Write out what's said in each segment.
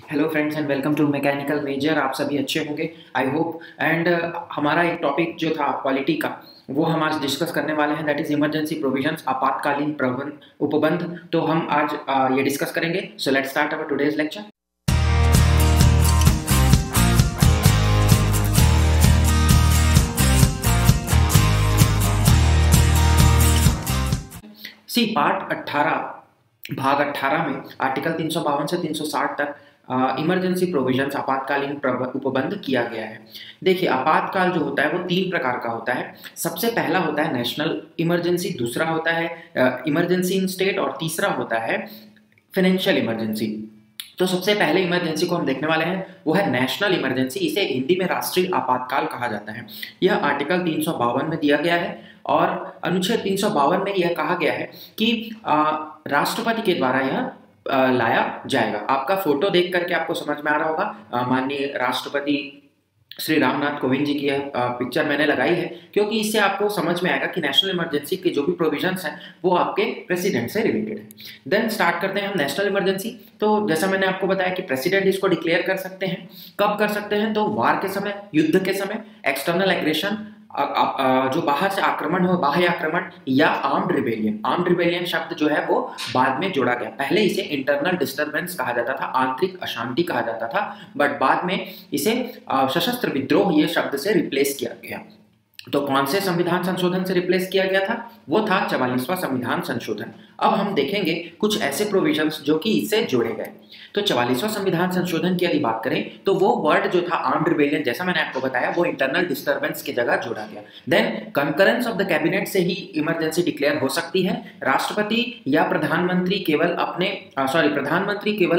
Hello friends and welcome to mechanical major. आप सभी अच्छे होंगे आई होप। एंड हमारा एक टॉपिक जो था पॉलिटी का वो हम आज डिस्कस करने वाले हैं, दैट इज इमरजेंसी प्रोविजंस, आपातकालीन प्रबंध उपबंध। तो हम आज ये डिस्कस करेंगे। So let's start our today's lecture. See part 18 भाग 18 में आर्टिकल 352 से 360 तक इमरजेंसी प्रोविजंस आपातकालीन उपबंध किया गया है। देखिए, आपातकाल जो होता है वो तीन प्रकार का होता है। सबसे पहला होता है नेशनल इमरजेंसी, दूसरा होता है इमरजेंसी इन स्टेट और तीसरा होता है फाइनेंशियल इमरजेंसी। तो सबसे पहले इमरजेंसी को हम देखने वाले हैं, वो है नेशनल इमरजेंसी। इसे हिंदी में राष्ट्रीय आपातकाल कहा जाता है। यह आर्टिकल 352 में दिया गया है और अनुच्छेद 352 में यह कहा गया है कि राष्ट्रपति के द्वारा यह लाया जाएगा। आपका फोटो देख करके आपको समझ में आ रहा होगा, माननीय राष्ट्रपति श्री रामनाथ कोविंद जी की यह पिक्चर मैंने लगाई है, क्योंकि इससे आपको समझ में आएगा कि नेशनल इमरजेंसी के जो भी प्रोविजंस हैं वो आपके प्रेसिडेंट से रिलेटेड है। देन स्टार्ट करते हैं हम नेशनल इमरजेंसी। तो जैसा मैंने आपको बताया कि प्रेसिडेंट इसको डिक्लेयर कर सकते हैं। कब कर सकते हैं? तो वार के समय, युद्ध के समय, एक्सटर्नल एग्रेशन, जो बाहर से आक्रमण हो, बाह्य आक्रमण, या आर्म्ड रिबेलियन। आर्म्ड रिबेलियन शब्द जो है वो बाद में जोड़ा गया। पहले इसे इंटरनल डिस्टरबेंस कहा जाता था, आंतरिक अशांति कहा जाता था, बट बाद में इसे सशस्त्र विद्रोह ये शब्द से रिप्लेस किया गया। तो कौन से संविधान संशोधन से रिप्लेस किया गया था? वो था 44वां संविधान संशोधन। अब हम देखेंगे कुछ ऐसे प्रोविजंस जो कि इससे जोड़े गए। तो 44वां संविधान संशोधन की यदि बात करें तो वो वर्ड जो था आर्म्ड रिबेलियन, जैसा मैंने आपको बताया, वो इंटरनल डिस्टरबेंस की जगह जोड़ा गया। Then concurrence of the cabinet से ही इमरजेंसी डिक्लेयर हो सकती है। राष्ट्रपति या प्रधानमंत्री केवल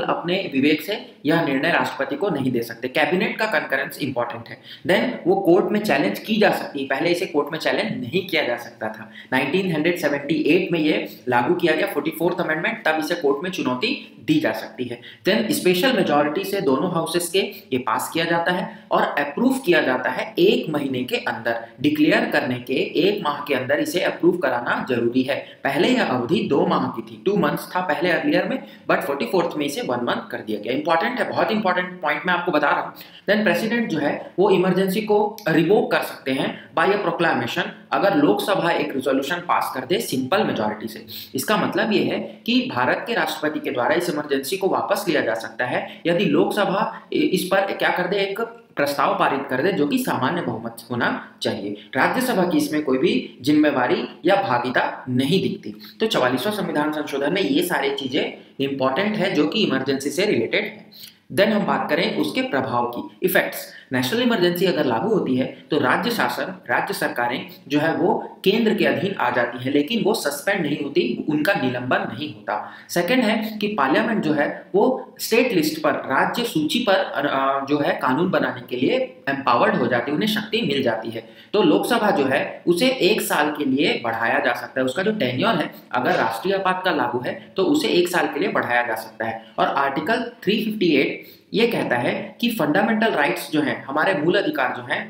अपने विवेक से यह निर्णय राष्ट्रपति को नहीं दे सकते। कैबिनेट का कंकरेंस इंपॉर्टेंट है। देन वो कोर्ट में चैलेंज की जा सकती है। पहले इसे कोर्ट में चैलेंज नहीं किया जा सकता था। 1978 में ये लागू किया गया, 44th अमेंडमेंट, तब इसे कोर्ट में चुनौती दी जा सकती है। देन स्पेशल मेजॉरिटी से दोनों हाउसेस के ये पास किया जाता है और अप्रूव किया जाता है 1 महीने के अंदर। डिक्लेयर करने के 1 माह के अंदर इसे अप्रूव कराना जरूरी है। पहले यह अवधि 2 माह की थी, 2 मंथ्स था पहले अर्लियर में, बट 44th में इसे 1 मंथ कर दिया गया। इंपॉर्टेंट है, बहुत इंपॉर्टेंट पॉइंट मैं आपको बता रहा हूं। देन प्रेसिडेंट जो है वो इमरजेंसी को रिवोक कर सकते हैं बाय अ प्रोक्लामेशन, अगर लोकसभा एक रेजोल्यूशन पास कर दे सिंपल मेजॉरिटी से। इसका मतलब ये है कि भारत के राष्ट्रपति के द्वारा इस इमरजेंसी को वापस लिया जा सकता है यदि लोकसभा इस पर क्या कर दे, एक प्रस्ताव पारित कर दे जो कि सामान्य बहुमत होना चाहिए। राज्यसभा की इसमें कोई भी जिम्मेवारी या भागीदारी नहीं दिखती। तो 44वां संविधान संशोधन में ये सारी चीजें इंपॉर्टेंट है जो कि इमरजेंसी से रिलेटेड है। देन हम बात करें उसके प्रभाव की, इफेक्ट्स। नेशनल इमरजेंसी अगर लागू होती है तो राज्य शासन, राज्य सरकारें जो है वो केंद्र के अधीन आ जाती है, लेकिन वो सस्पेंड नहीं होती, उनका निलंबन नहीं होता। सेकंड है कि पार्लियामेंट जो है वो स्टेट लिस्ट पर, राज्य सूची पर जो है कानून बनाने के लिए एम्पावर्ड हो जाती है, उन्हें शक्ति मिल जाती है। तो लोकसभा जो है उसे 1 साल के लिए बढ़ाया जा सकता है। उसका जो टेन्योर है, अगर राष्ट्रीय आपातकाल लागू है तो उसे 1 साल के लिए बढ़ाया जा सकता है। और आर्टिकल 358 ये कहता है कि फंडामेंटल राइट्स जो हैं, हमारे मूल अधिकार जो हैं,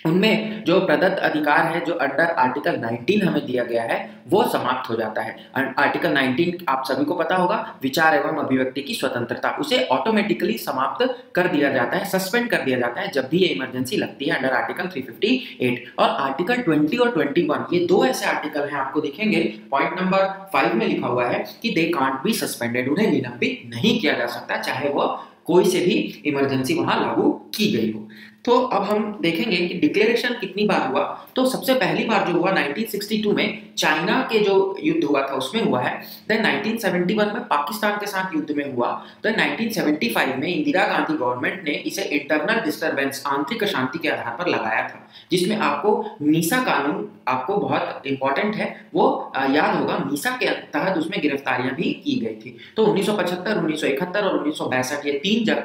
उनमें जो प्रदत्त अधिकार है जो अंडर आर्टिकल 19 हमें दिया गया है वो समाप्त हो जाता है। आर्टिकल 19 आप सभी को पता होगा, विचार एवं अभिव्यक्ति की स्वतंत्रता, उसे ऑटोमेटिकली समाप्त कर दिया जाता है, सस्पेंड कर दिया जाता है जब भी ये इमरजेंसी लगती है अंडर आर्टिकल 358। और आर्टिकल 20 और 21 ये 2 ऐसे आर्टिकल हैं, आपको दिखेंगे पॉइंट नंबर 5 में लिखा हुआ है कि दे कांट बी सस्पेंडेड, उन्हें निलंबित नहीं किया जा सकता चाहे वो कोई से भी इमरजेंसी वहां लागू की गई हो। तो अब हम देखेंगे कि डिक्लेरेशन कितनी बार हुआ। तो सबसे पहली बार जो हुआ 1962 में चाइना के जो युद्ध हुआ था उसमें हुआ है। देन 1971 में पाकिस्तान के साथ युद्ध में हुआ। तो 1975 में इंदिरा गांधी गवर्नमेंट ने इसे इंटरनल डिस्टरबेंस, आंतरिक अशांति के आधार पर लगाया था, जिसमें आपको मीसा कानून आपको बहुत इंपॉर्टेंट है वो याद होगा। मीसा के तहत उसमें गिरफ्तारियां भी की गई थी। तो 1975, 1971 और 1962 ये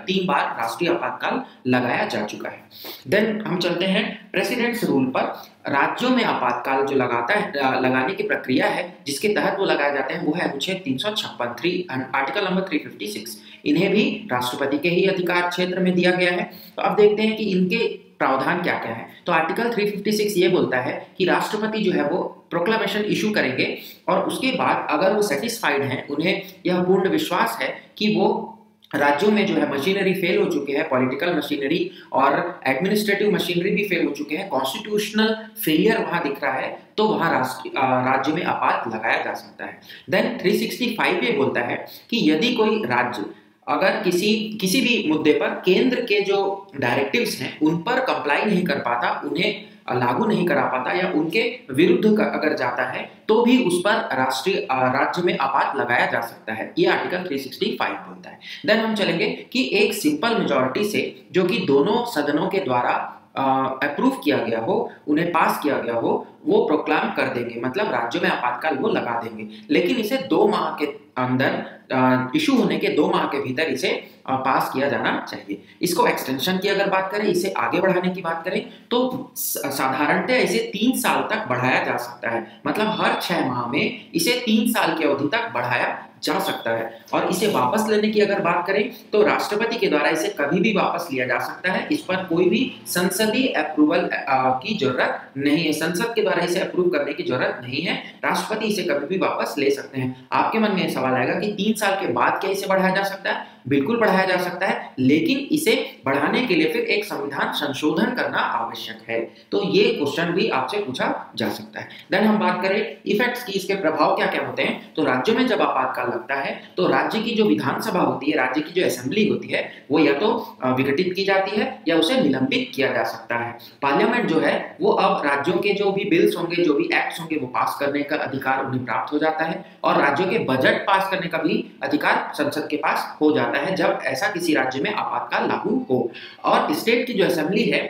3 बार राष्ट्रीय आपातकाल लगाया जा चुका है। देन हम चलते हैं प्रेसिडेंट्स रूल पर। राज्यों में आपातकाल जो लगाने की प्रक्रिया है जिसके तहत वो लगाए जाते हैं वो है अनुच्छेद 356, आर्टिकल नंबर 356। इन्हें भी राष्ट्रपति के ही अधिकार क्षेत्र में दिया गया है। तो अब देखते हैं कि इनके प्रावधान क्या क्या है। तो आर्टिकल 356 ये बोलता है कि राष्ट्रपति जो है वो प्रोक्लामेशन इशू करेंगे और उसके बाद अगर वो सेटिस्फाइड हैं, उन्हें यह पूर्ण विश्वास है कि वो राज्यों में जो है मशीनरी फेल हो चुके हैं, पॉलिटिकल मशीनरी और एडमिनिस्ट्रेटिव मशीनरी भी फेल हो चुके हैं, कॉन्स्टिट्यूशनल फेलियर वहां दिख रहा है, तो वहां राज्य में आपात लगाया जा सकता है। देन 365 ये बोलता है कि यदि कोई राज्य अगर किसी किसी भी मुद्दे पर केंद्र के जो डायरेक्टिव्स हैं उन पर कंप्लाई नहीं कर पाता, उन्हें लागू नहीं करा पाता या उनके विरुद्ध अगर जाता है तो भी उस पर राज्य में आपात लगाया जा सकता है, ये आर्टिकल 365 बोलता है। देन हम चलेंगे कि एक सिंपल मेजॉरिटी से जो कि दोनों सदनों के द्वारा अप्रूव किया गया हो, उन्हें पास किया गया हो, वो प्रोक्लाम कर देंगे, मतलब राज्य में आपातकाल वो लगा देंगे, लेकिन इसे 2 माह के अंदर इशू होने के 2 माह के भीतर इसे पास किया जाना चाहिए। इसको एक्सटेंशन की अगर बात करें, इसे आगे बढ़ाने की बात करें तो साधारणतः इसे 3 साल तक बढ़ाया जा सकता है, मतलब हर 6 माह में इसे 3 साल की अवधि तक बढ़ाया जा सकता है। और इसे वापस लेने की अगर बात करें तो राष्ट्रपति के द्वारा इसे कभी भी वापस लिया जा सकता है, इस पर कोई भी संसदीय अप्रूवल की जरूरत नहीं है, संसद के द्वारा इसे अप्रूव करने की जरूरत नहीं है, राष्ट्रपति इसे कभी भी वापस ले सकते हैं। आपके मन में सवाल आएगा कि 3 साल के बाद क्या इसे बढ़ाया जा सकता है? बिल्कुल बढ़ाया जा सकता है, लेकिन इसे बढ़ाने के लिए फिर एक संविधान संशोधन करना आवश्यक है, तो ये क्वेश्चन भी आपसे पूछा जा सकता है। देन हम बात करें इफेक्ट्स की, इसके प्रभाव क्या क्या होते हैं, तो राज्यों में जब आपातकाल लगता है तो राज्य की जो विधानसभा होती है, राज्य की जो असेंबली होती है, वो या तो विघटित की जाती है या उसे निलंबित किया जा सकता है। पार्लियामेंट जो है वो अब राज्यों के जो भी बिल्स होंगे, जो भी एक्ट्स होंगे, वो पास करने का अधिकार उन्हें प्राप्त हो जाता है, और राज्यों के बजट पास करने का भी अधिकार संसद के पास हो जाता है जब ऐसा किसी राज्य में आपातकाल लागू हो। और स्टेट की जो असेंबली है,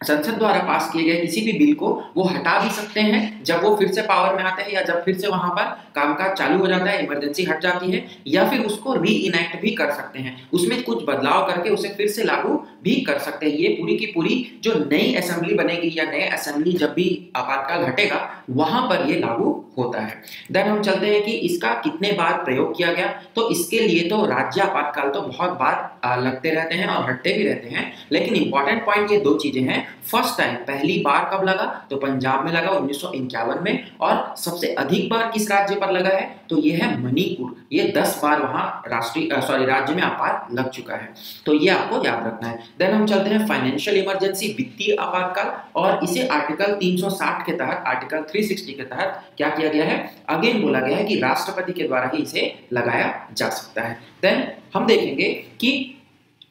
संसद द्वारा पास किए गए किसी भी बिल को वो हटा भी सकते हैं जब वो फिर से पावर में आते हैं, या जब फिर से वहां पर कामकाज चालू हो जाता है, इमरजेंसी हट जाती है, या फिर उसको री इनैक्ट भी कर सकते हैं, उसमें कुछ बदलाव करके उसे फिर से लागू भी कर सकते हैं। ये पूरी की पूरी जो नई असेंबली बनेगी या नए असेंबली जब भी आपातकाल हटेगा वहां पर ये लागू होता है। देन हम चलते हैं कि इसका कितने बार प्रयोग किया गया, तो इसके लिए तो राज्य आपातकाल तो बहुत बार लगते रहते हैं और हटते भी रहते हैं, लेकिन इंपॉर्टेंट पॉइंट ये 2 चीजें हैं। फर्स्ट टाइम पहली बार कब लगा, तो पंजाब में लगा 1951 में, और सबसे अधिक बार किस राज्य पर लगा है, तो ये है मणिपुर, ये 10 बार वहां राज्य में आपात लग चुका है, तो ये आपको याद रखना है। देन हम चलते हैं फाइनेंशियल इमरजेंसी, वित्तीय आपातकाल, और इसे आर्टिकल 360 के तहत, आर्टिकल 360 के तहत क्या किया गया है, अगेन बोला गया है कि राष्ट्रपति के द्वारा ही इसे लगाया जा सकता है। देन हम देखेंगे कि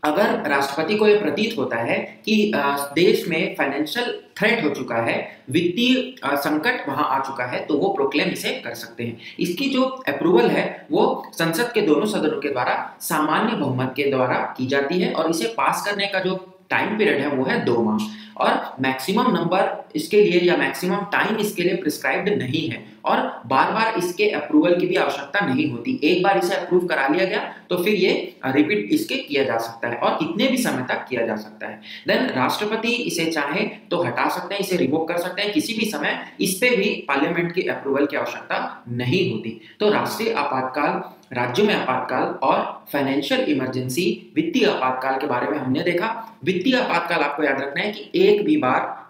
अगर राष्ट्रपति को यह प्रतीत होता है कि देश में फाइनेंशियल थ्रेट हो चुका है, वित्तीय संकट वहां आ चुका है, तो वो प्रोक्लेम इसे कर सकते हैं। इसकी जो अप्रूवल है वो संसद के दोनों सदनों के द्वारा सामान्य बहुमत के द्वारा की जाती है, और इसे पास करने का जो टाइम पीरियड है वो है 2 माह, और मैक्सिमम नंबर इसके लिए या मैक्सिमम टाइम इसके लिए प्रिस्क्राइब्ड नहीं है, और बार बार इसके अप्रूवल की भी आवश्यकता नहीं होती। एक बार इसे अप्रूव करा लिया गया तो फिर ये रिपीट इसके किया जा सकता है, और कितने भी समय तक किया जा सकता है। देन राष्ट्रपति इसे चाहे तो हटा सकते हैं, इसे रिवोक कर सकते हैं किसी भी समय, इस पे भी पार्लियामेंट की अप्रूवल की आवश्यकता नहीं होती। तो राष्ट्रीय आपातकाल, राज्यों में आपातकाल और फाइनेंशियल इमरजेंसी, वित्तीय आपातकाल के बारे में हमने देखा। वित्तीय आपातकाल आपको याद रखना है कि एक भी बार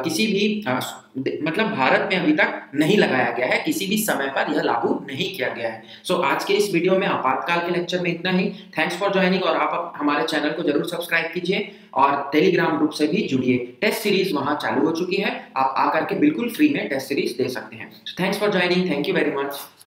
किसी भी मतलब भारत में अभी तक नहीं लगाया गया है, किसी भी समय पर यह लागू नहीं किया गया है। सो आज के इस वीडियो में आपातकाल के लेक्चर में इतना ही। थैंक्स फॉर ज्वाइनिंग, और आप हमारे चैनल को जरूर सब्सक्राइब कीजिए और टेलीग्राम ग्रुप से भी जुड़िए। टेस्ट सीरीज वहां चालू हो चुकी है, आप आकर के बिल्कुल फ्री में टेस्ट सीरीज दे सकते हैं। Thanks for joining, thank you very much.